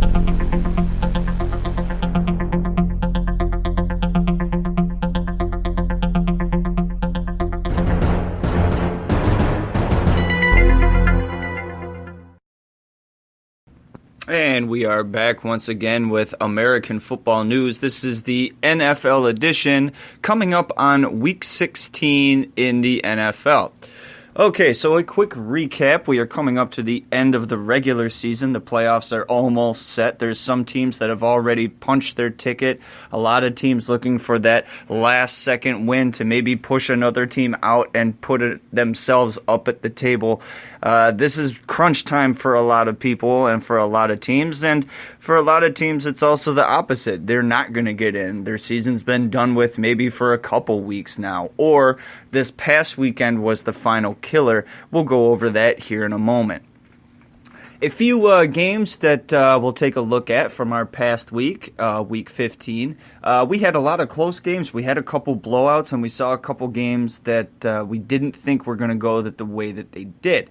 And we are back once again with American Football News. This is the NFL edition coming up on Week 16 in the NFL. Okay, so a quick recap. We are coming up to the end of the regular season. The playoffs are almost set. There's some teams that have already punched their ticket. A lot of teams looking for that last-second win to maybe push another team out and put themselves up at the table. This is crunch time for a lot of people and for a lot of teams. And for a lot of teams, it's also the opposite. They're not going to get in. Their season's been done with maybe for a couple weeks now. Or this past weekend was the final killer. We'll go over that here in a moment. A few games that we'll take a look at from our past week, Week 15. We had a lot of close games. We had a couple blowouts, and we saw a couple games that we didn't think were going to go the way that they did.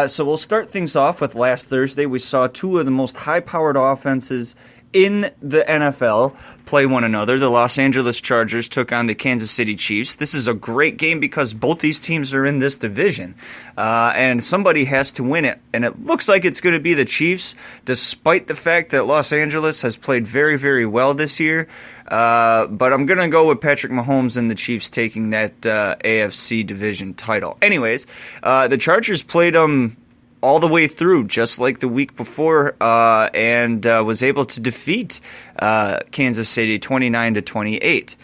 So we'll start things off with last Thursday. We saw two of the most high-powered offenses in the NFL play one another. The Los Angeles Chargers took on the Kansas City Chiefs. This is a great game because both these teams are in this division, and somebody has to win it. And it looks like it's going to be the Chiefs, despite the fact that Los Angeles has played very, very well this year. But I'm going to go with Patrick Mahomes and the Chiefs taking that AFC division title. Anyways, the Chargers played them all the way through, just like the week before, and was able to defeat Kansas City 29-28.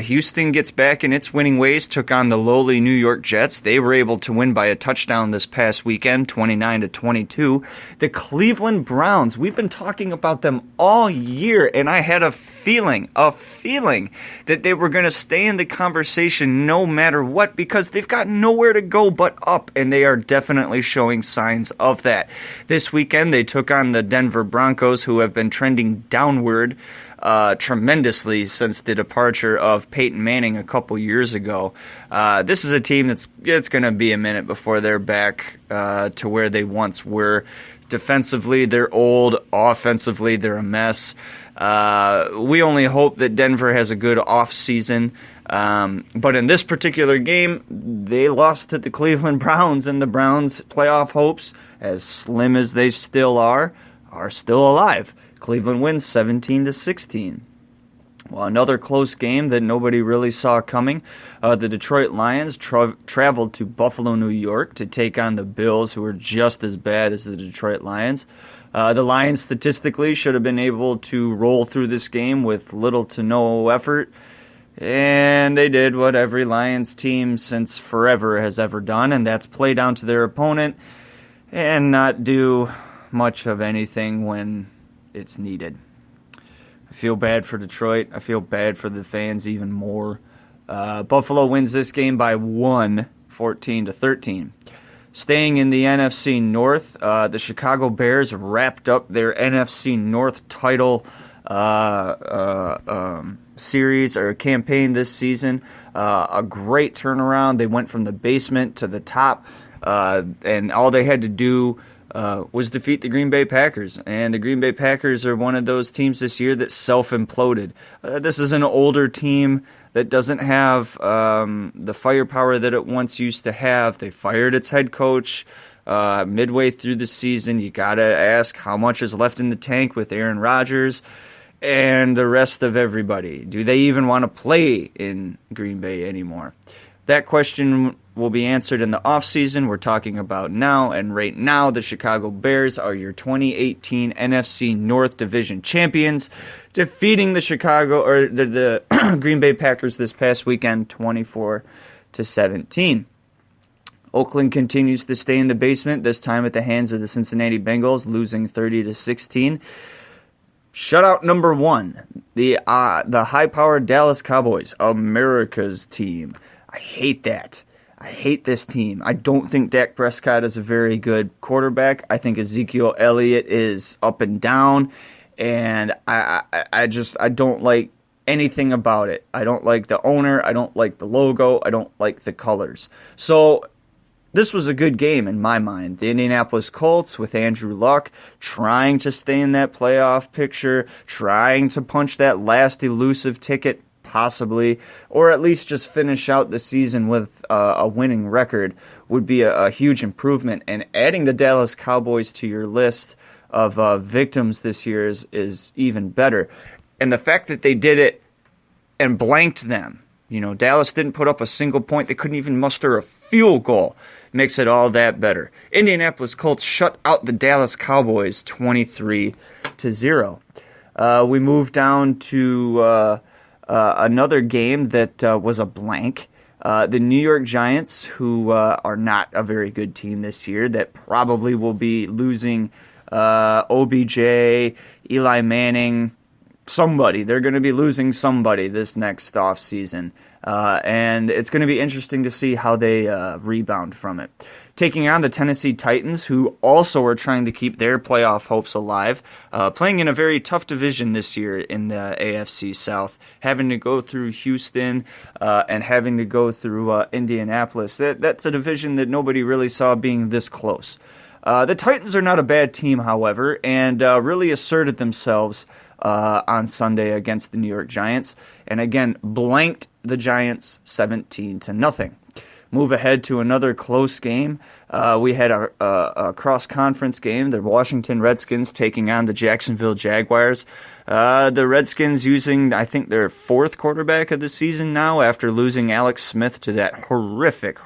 Houston gets back in its winning ways, took on the lowly New York Jets. They were able to win by a touchdown this past weekend, 29-22. The Cleveland Browns, we've been talking about them all year, and I had a feeling that they were going to stay in the conversation no matter what, because they've got nowhere to go but up, and they are definitely showing signs of that. This weekend, they took on the Denver Broncos, who have been trending downward tremendously since the departure of Peyton Manning a couple years ago. This is a team it's going to be a minute before they're back to where they once were. Defensively, they're old. Offensively, they're a mess. We only hope that Denver has a good offseason. But in this particular game, they lost to the Cleveland Browns, and the Browns' playoff hopes, as slim as they still are still alive. Cleveland wins 17-16. Well, another close game that nobody really saw coming. The Detroit Lions traveled to Buffalo, New York to take on the Bills, who are just as bad as the Detroit Lions. The Lions statistically should have been able to roll through this game with little to no effort, and they did what every Lions team since forever has ever done, and that's play down to their opponent and not do much of anything when it's needed. I feel bad for Detroit. I feel bad for the fans even more. Buffalo wins this game by 14-13. Staying in the NFC North, the Chicago Bears wrapped up their NFC North title series or campaign this season. A great turnaround. They went from the basement to the top, and all they had to do was defeat the Green Bay Packers. And the Green Bay Packers are one of those teams this year that self-imploded. This is an older team that doesn't have the firepower that it once used to have. They fired its head coach midway through the season. You got to ask how much is left in the tank with Aaron Rodgers and the rest of everybody. Do they even want to play in Green Bay anymore? That question will be answered in the offseason. We're talking about now, and right now the Chicago Bears are your 2018 NFC North Division champions, defeating the Green Bay Packers this past weekend 24-17. Oakland continues to stay in the basement, this time at the hands of the Cincinnati Bengals, losing 30-16. Shutout number one, the high-powered Dallas Cowboys, America's team. I hate that. I hate this team. I don't think Dak Prescott is a very good quarterback. I think Ezekiel Elliott is up and down, and I don't like anything about it. I don't like the owner. I don't like the logo. I don't like the colors. So this was a good game in my mind. The Indianapolis Colts with Andrew Luck trying to stay in that playoff picture, trying to punch that last elusive ticket possibly, or at least just finish out the season with a winning record would be a huge improvement. And adding the Dallas Cowboys to your list of victims this year is even better. And the fact that they did it and blanked them, Dallas didn't put up a single point. They couldn't even muster a field goal. Makes it all that better. Indianapolis Colts shut out the Dallas Cowboys 23-0. We moved down to another game that was a blank. The New York Giants, who are not a very good team this year, that probably will be losing OBJ, Eli Manning, somebody. They're going to be losing somebody this next offseason. And it's going to be interesting to see how they rebound from it. Taking on the Tennessee Titans, who also are trying to keep their playoff hopes alive, playing in a very tough division this year in the AFC South, having to go through Houston and having to go through Indianapolis. That's a division that nobody really saw being this close. The Titans are not a bad team, however, and really asserted themselves on Sunday against the New York Giants, and again blanked the Giants 17-0. Move ahead to another close game. We had a cross-conference game. The Washington Redskins taking on the Jacksonville Jaguars. The Redskins using, I think, their fourth quarterback of the season now after losing Alex Smith to that horrific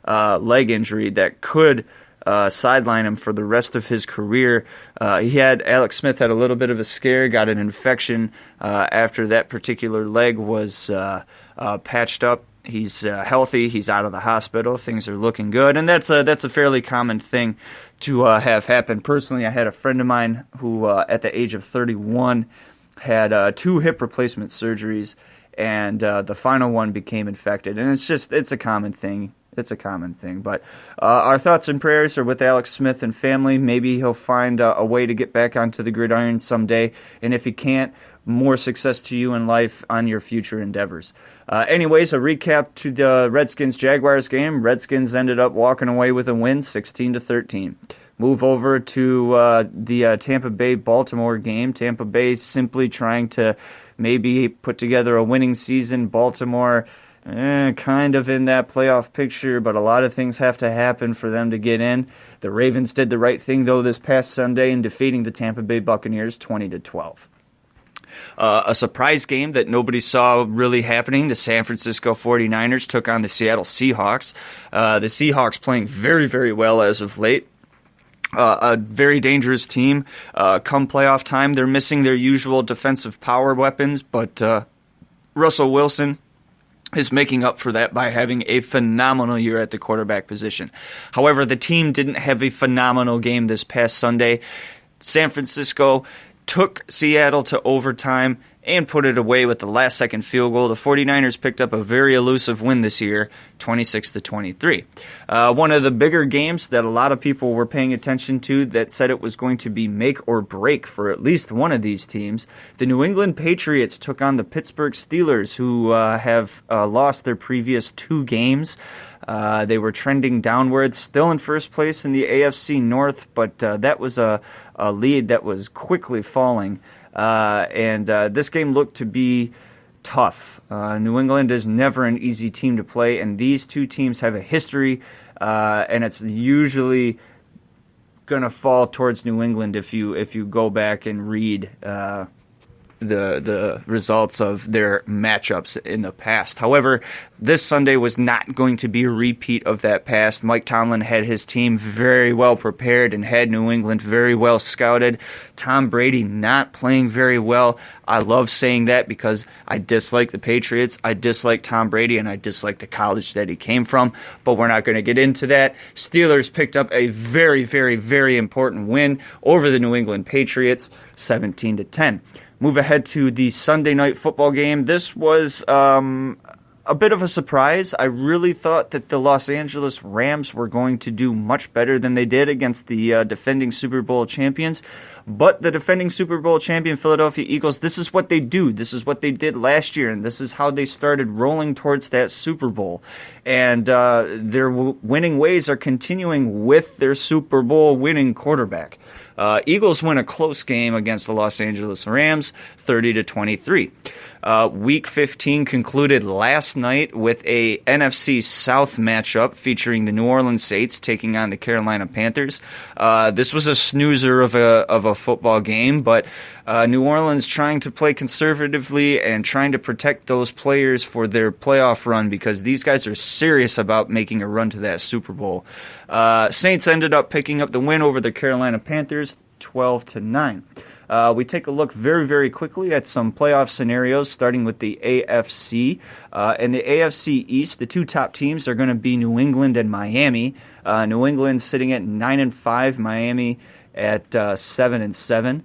leg injury that could sideline him for the rest of his career. Alex Smith had a little bit of a scare, got an infection after that particular leg was patched up. He's healthy. He's out of the hospital. Things are looking good, and that's a fairly common thing to have happen. Personally, I had a friend of mine who, at the age of 31, had 2 hip replacement surgeries, and the final one became infected. And it's a common thing. It's a common thing. But our thoughts and prayers are with Alex Smith and family. Maybe he'll find a way to get back onto the gridiron someday. And if he can't, more success to you in life on your future endeavors. Anyways, a recap to the Redskins-Jaguars game. Redskins ended up walking away with a win, 16-13. Move over to the Tampa Bay-Baltimore game. Tampa Bay simply trying to maybe put together a winning season. Baltimore kind of in that playoff picture, but a lot of things have to happen for them to get in. The Ravens did the right thing, though, this past Sunday in defeating the Tampa Bay Buccaneers 20-12. A surprise game that nobody saw really happening. The San Francisco 49ers took on the Seattle Seahawks. The Seahawks playing very, very well as of late. A very dangerous team. Come playoff time, they're missing their usual defensive power weapons, but Russell Wilson is making up for that by having a phenomenal year at the quarterback position. However, the team didn't have a phenomenal game this past Sunday. San Francisco took Seattle to overtime and put it away with the last-second field goal. The 49ers picked up a very elusive win this year, 26-23. One of the bigger games that a lot of people were paying attention to that said it was going to be make or break for at least one of these teams. The New England Patriots took on the Pittsburgh Steelers, who have lost their previous 2 games. They were trending downwards, still in first place in the AFC North, but that was a lead that was quickly falling. And this game looked to be tough. New England is never an easy team to play, and these two teams have a history, and it's usually going to fall towards New England if you go back and read the results of their matchups in the past. However, this Sunday was not going to be a repeat of that past. Mike Tomlin had his team very well prepared and had New England very well scouted. Tom Brady not playing very well. I love saying that because I dislike the Patriots, I dislike Tom Brady, and I dislike the college that he came from, but we're not going to get into that. Steelers picked up a very, very, very important win over the New England Patriots, 17-10. Move ahead to the Sunday night football game. This was a bit of a surprise. I really thought that the Los Angeles Rams were going to do much better than they did against the defending Super Bowl champions. But the defending Super Bowl champion Philadelphia Eagles, this is what they do. This is what they did last year, and this is how they started rolling towards that Super Bowl. And their winning ways are continuing with their Super Bowl winning quarterback. Eagles win a close game against the Los Angeles Rams, 30-23. Week 15 concluded last night with a NFC South matchup featuring the New Orleans Saints taking on the Carolina Panthers. This was a snoozer of a football game, but New Orleans trying to play conservatively and trying to protect those players for their playoff run because these guys are serious about making a run to that Super Bowl. Saints ended up picking up the win over the Carolina Panthers, 12-9. We take a look very, very quickly at some playoff scenarios, starting with the AFC. In the AFC East, the two top teams are going to be New England and Miami. New England sitting at 9-5, Miami at 7-7.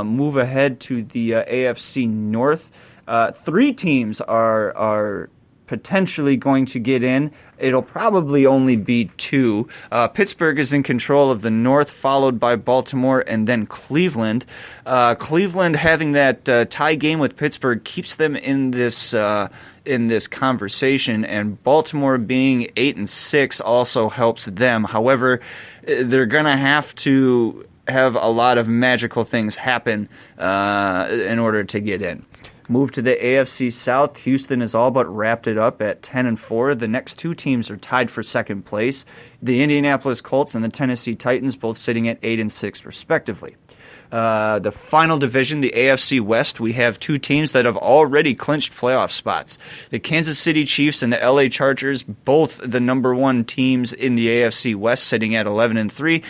Move ahead to the AFC North. Three teams are potentially going to get in. It'll probably only be two. Pittsburgh is in control of the North, followed by Baltimore and then Cleveland. Cleveland having that tie game with Pittsburgh keeps them in this conversation, and Baltimore being 8-6 also helps them. However, they're going to have to have a lot of magical things happen in order to get in. Move to the AFC South. Houston has all but wrapped it up at 10-4. The next two teams are tied for second place. The Indianapolis Colts and the Tennessee Titans both sitting at 8-6 respectively. The final division, the AFC West, we have two teams that have already clinched playoff spots. The Kansas City Chiefs and the LA Chargers, both the number one teams in the AFC West, sitting at 11-3.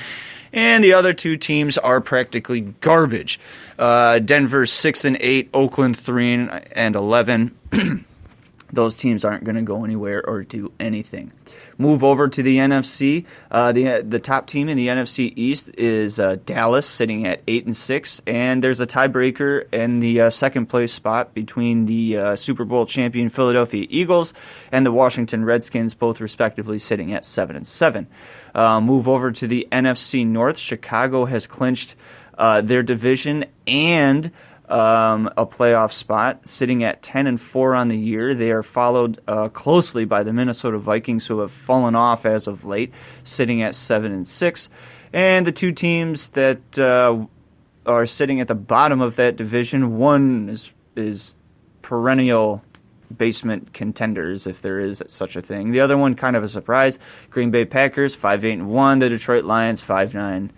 And the other two teams are practically garbage. Denver 6-8, Oakland 3-11. Those teams aren't going to go anywhere or do anything. Move over to the NFC. The top team in the NFC East is Dallas, sitting at 8-6, and there's a tiebreaker in the second place spot between the Super Bowl champion Philadelphia Eagles and the Washington Redskins, both respectively sitting at 7-7. Move over to the NFC North. Chicago has clinched their division and a playoff spot, sitting at 10-4 on the year. They are followed closely by the Minnesota Vikings, who have fallen off as of late, sitting at 7-6. And the two teams that are sitting at the bottom of that division, one is perennial basement contenders, if there is such a thing. The other one, kind of a surprise, Green Bay Packers, 5-8-1. The Detroit Lions, 5-9-0.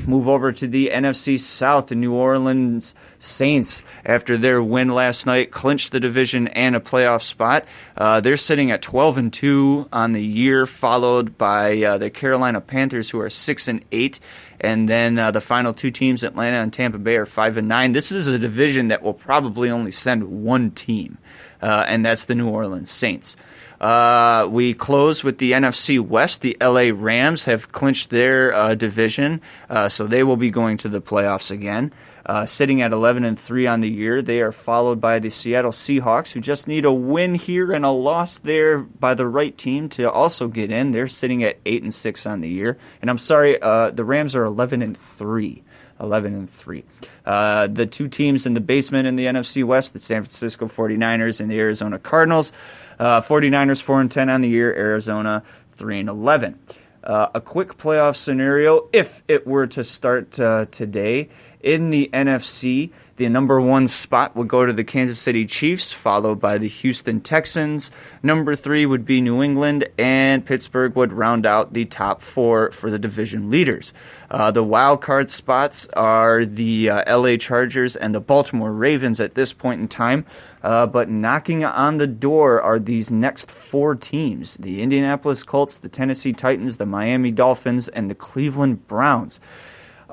Move over to the NFC South. The New Orleans Saints, after their win last night, clinched the division and a playoff spot. They're sitting at 12-2 on the year, followed by the Carolina Panthers, who are 6-8. And then the final two teams, Atlanta and Tampa Bay, are 5-9. This is a division that will probably only send one team, and that's the New Orleans Saints. We close with the NFC West. The LA Rams have clinched their division, so they will be going to the playoffs again. Sitting at 11-3 on the year, they are followed by the Seattle Seahawks, who just need a win here and a loss there by the right team to also get in. They're sitting at 8-6 on the year, and I'm sorry, the Rams are 11-3. 11-3. The two teams in the basement in the NFC West, the San Francisco 49ers and the Arizona Cardinals. 49ers 4-10 on the year, Arizona 3-11. A quick playoff scenario, if it were to start today, in the NFC, the number one spot would go to the Kansas City Chiefs, followed by the Houston Texans. Number 3 would be New England, and Pittsburgh would round out the top 4 for the division leaders. The wild card spots are the LA Chargers and the Baltimore Ravens at this point in time. But knocking on the door are these next 4 teams: the Indianapolis Colts, the Tennessee Titans, the Miami Dolphins, and the Cleveland Browns.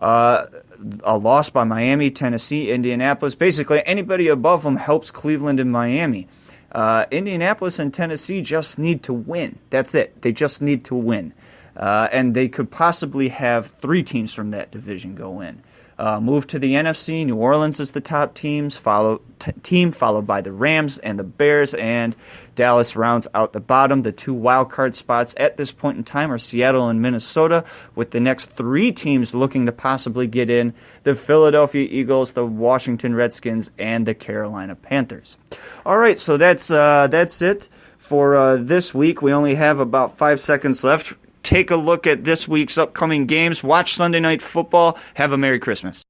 A loss by Miami, Tennessee, Indianapolis. Basically, anybody above them helps Cleveland and Miami. Indianapolis and Tennessee just need to win. That's it. They just need to win. and they could possibly have 3 teams from that division go in. Move to the NFC. New Orleans is the top team, followed by the Rams and the Bears, and Dallas rounds out the bottom. The 2 wild card spots at this point in time are Seattle and Minnesota, with the next 3 teams looking to possibly get in: the Philadelphia Eagles, the Washington Redskins, and the Carolina Panthers. All right, so that's it for this week. We only have about 5 seconds left. Take a look at this week's upcoming games. Watch Sunday Night Football. Have a Merry Christmas.